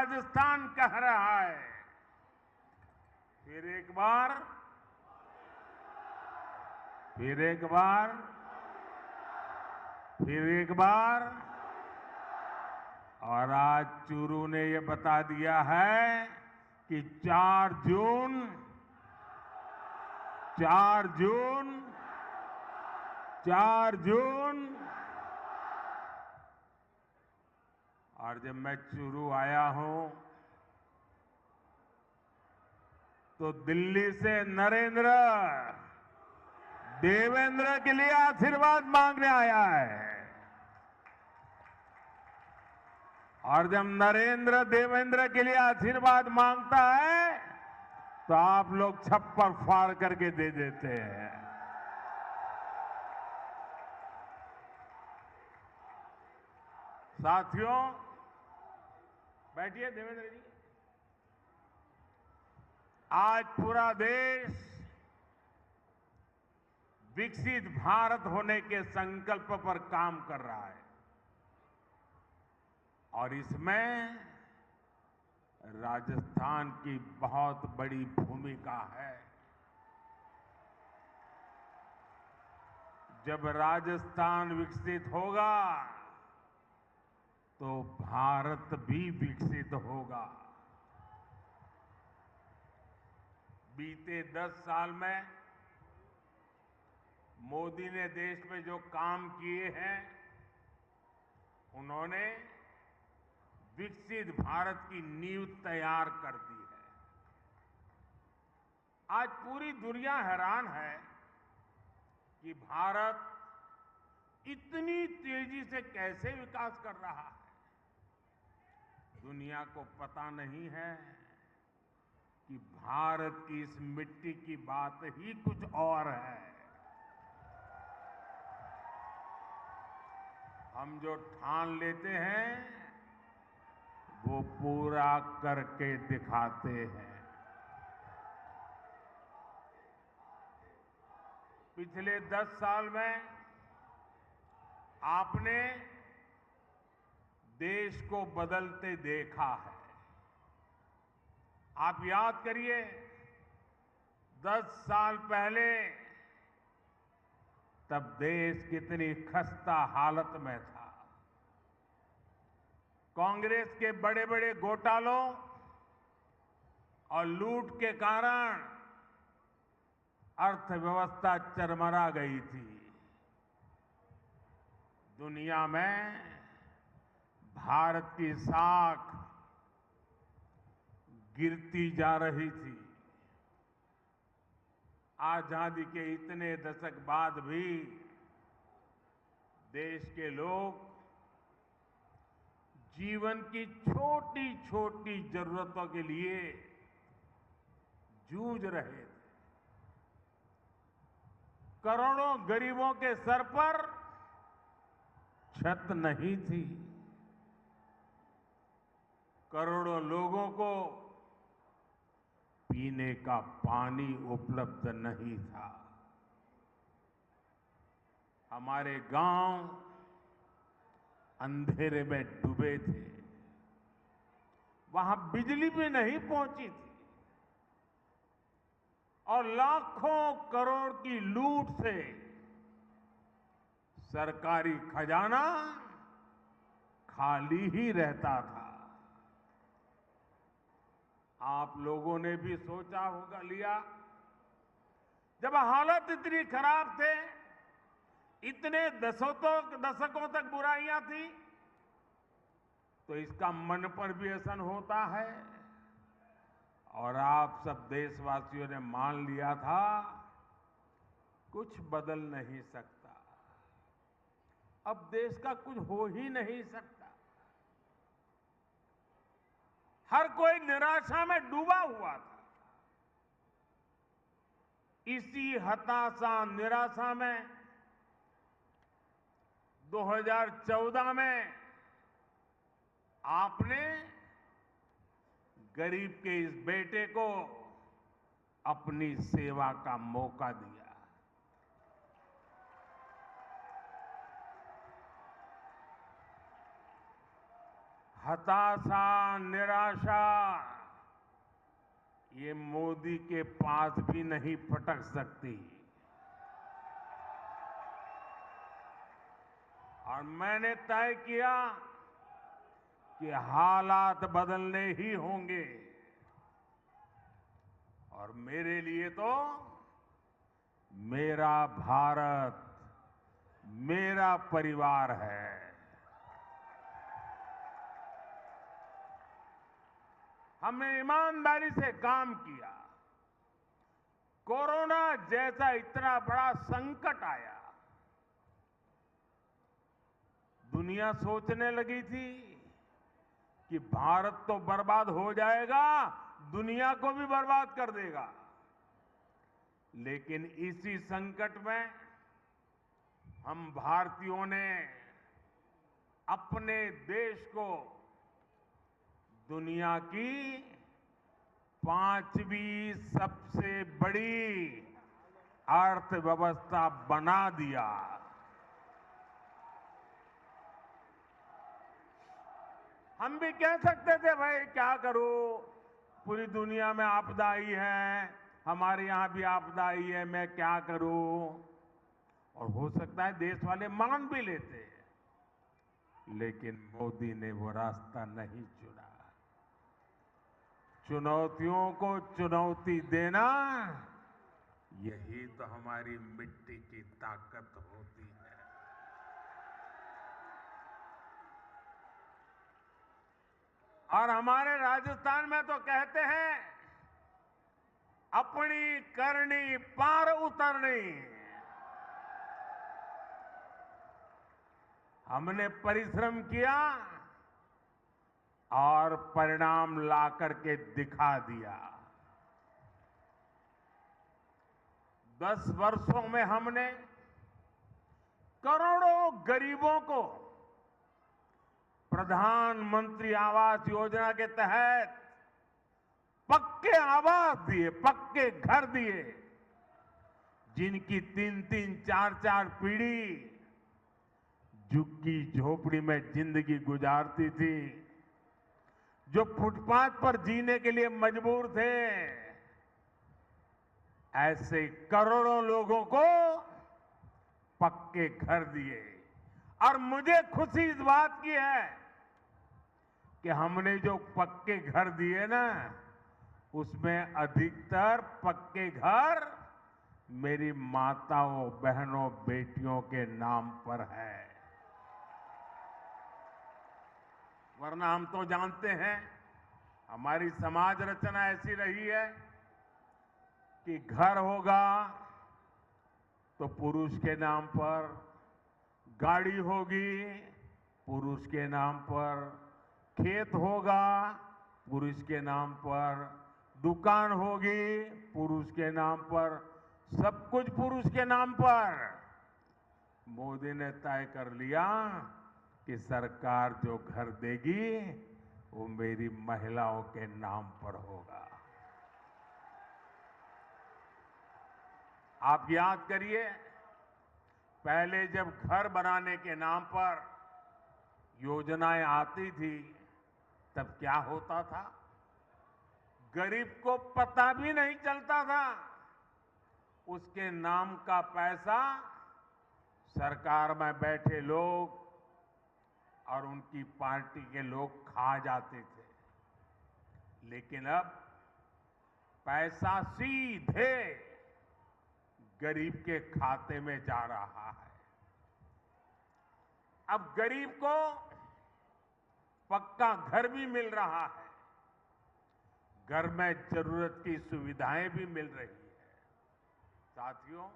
राजस्थान कह रहा है। फिर एक बार, फिर एक बार, फिर एक बार। और आज चूरू ने ये बता दिया है कि 4 जून, 4 जून, 4 जून। और जब मैं चूरू आया हूं तो दिल्ली से नरेंद्र देवेंद्र के लिए आशीर्वाद मांगने आया है। और जब नरेंद्र देवेंद्र के लिए आशीर्वाद मांगता है तो आप लोग छप्पर फाड़ करके दे देते हैं। साथियों, बैठिए देवेंद्र जी। आज पूरा देश विकसित भारत होने के संकल्प पर काम कर रहा है और इसमें राजस्थान की बहुत बड़ी भूमिका है। जब राजस्थान विकसित होगा तो भारत भी विकसित होगा। बीते 10 साल में मोदी ने देश में जो काम किए हैं, उन्होंने विकसित भारत की नींव तैयार कर दी है। आज पूरी दुनिया हैरान है कि भारत इतनी तेजी से कैसे विकास कर रहा है। दुनिया को पता नहीं है कि भारत की इस मिट्टी की बात ही कुछ और है। हम जो ठान लेते हैं वो पूरा करके दिखाते हैं। पिछले 10 साल में आपने देश को बदलते देखा है। आप याद करिए, 10 साल पहले तब देश कितनी खस्ता हालत में था। कांग्रेस के बड़े बड़े घोटालों और लूट के कारण अर्थव्यवस्था चरमरा गई थी। दुनिया में भारत की साख गिरती जा रही थी। आजादी के इतने दशक बाद भी देश के लोग जीवन की छोटी छोटी जरूरतों के लिए जूझ रहे थे। करोड़ों गरीबों के सर पर छत नहीं थी। करोड़ों लोगों को पीने का पानी उपलब्ध नहीं था। हमारे गांव अंधेरे में डूबे थे। वहां बिजली भी नहीं पहुंची थी और लाखों करोड़ की लूट से सरकारी खजाना खाली ही रहता था। आप लोगों ने भी सोचा होगा लिया, जब हालत इतनी खराब थे, इतने दशकों तक बुराइयां थी, तो इसका मन पर भी असर होता है। और आप सब देशवासियों ने मान लिया था कुछ बदल नहीं सकता, अब देश का कुछ हो ही नहीं सकता। हर कोई निराशा में डूबा हुआ था। इसी हताशा निराशा में 2014 में आपने गरीब के इस बेटे को अपनी सेवा का मौका दिया। हताशा, निराशा ये मोदी के पास भी नहीं फटक सकती। और मैंने तय किया कि हालात बदलने ही होंगे। और मेरे लिए तो मेरा भारत, मेरा परिवार है। हमने ईमानदारी से काम किया। कोरोना जैसा इतना बड़ा संकट आया, दुनिया सोचने लगी थी कि भारत तो बर्बाद हो जाएगा, दुनिया को भी बर्बाद कर देगा। लेकिन इसी संकट में हम भारतीयों ने अपने देश को दुनिया की 5वीं सबसे बड़ी अर्थव्यवस्था बना दिया। हम भी कह सकते थे भाई क्या करूं, पूरी दुनिया में आपदा आई है, हमारे यहां भी आपदा आई है, मैं क्या करूं। और हो सकता है देश वाले मान भी लेते, लेकिन मोदी ने वो रास्ता नहीं चुना। चुनौतियों को चुनौती देना, यही तो हमारी मिट्टी की ताकत होती है। और हमारे राजस्थान में तो कहते हैं, अपनी करनी पार उतरनी। हमने परिश्रम किया और परिणाम ला करके दिखा दिया। 10 वर्षों में हमने करोड़ों गरीबों को प्रधानमंत्री आवास योजना के तहत पक्के आवास दिए, पक्के घर दिए। जिनकी 3-3, 4-4 पीढ़ी झुग्गी झोपड़ी में जिंदगी गुजारती थी, जो फुटपाथ पर जीने के लिए मजबूर थे, ऐसे करोड़ों लोगों को पक्के घर दिए। और मुझे खुशी इस बात की है कि हमने जो पक्के घर दिए ना, उसमें अधिकतर पक्के घर मेरी माताओं, बहनों, बेटियों के नाम पर है। वरना हम तो जानते हैं, हमारी समाज रचना ऐसी रही है कि घर होगा तो पुरुष के नाम पर, गाड़ी होगी पुरुष के नाम पर, खेत होगा पुरुष के नाम पर, दुकान होगी पुरुष के नाम पर, सब कुछ पुरुष के नाम पर। मोदी ने तय कर लिया कि सरकार जो घर देगी वो मेरी महिलाओं के नाम पर होगा। आप याद करिए, पहले जब घर बनाने के नाम पर योजनाएं आती थी, तब क्या होता था? गरीब को पता भी नहीं चलता था। उसके नाम का पैसा सरकार में बैठे लोग और उनकी पार्टी के लोग खा जाते थे। लेकिन अब पैसा सीधे गरीब के खाते में जा रहा है। अब गरीब को पक्का घर भी मिल रहा है, घर में जरूरत की सुविधाएं भी मिल रही है। साथियों,